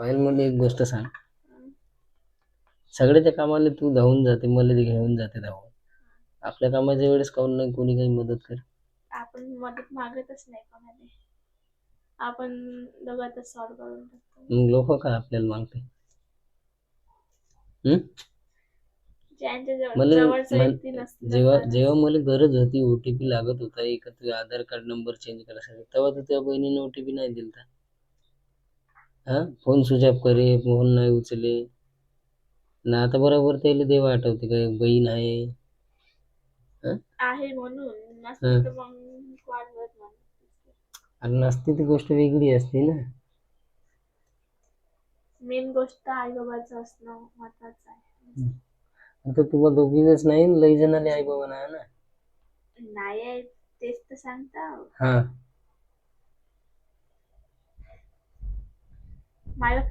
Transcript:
पाहिलं मला एक गोष्ट सांग, सगळ्याच्या कामाला तू धावून जाते, मला ते घेऊन जाते धावून. आपल्या कामाच्या वेळेस काऊन नाही कोणी काही मदत कर? आपण मदत मागतच नाही कोणाला, आपण दोघातच सॉल्व करून टाकतो. मग लोक काय आपल्याला मागते? ज्यांच्या मला जवळचं व्यक्ती नसतं जेव्हा जेव्हा मला गरज होती, ओटीपी लागत होता एक तुझं आधार कार्ड नंबर चेंज करायसाठी, तेव्हा तर तुझ्या बहिणीने ओटीपी नाही दिलता. हा, फोन स्विच ऑफ करे, फोन नाही उचले ना. आता बरोबर त्याला देवा आठवते काय बहीण आहे. आहे म्हणून, नसते तर मग वाढवत नाही. आणि नसती ती गोष्ट वेगळी असते ना. मेन गोष्ट आई बाबाचं असणं महत्वाचं आहे. आता तुम्हाला दोघीच नाही, लई जणांनी आई बाबा नाही ना. नाही आहे, तेच तर सांगता. हा, माझ्या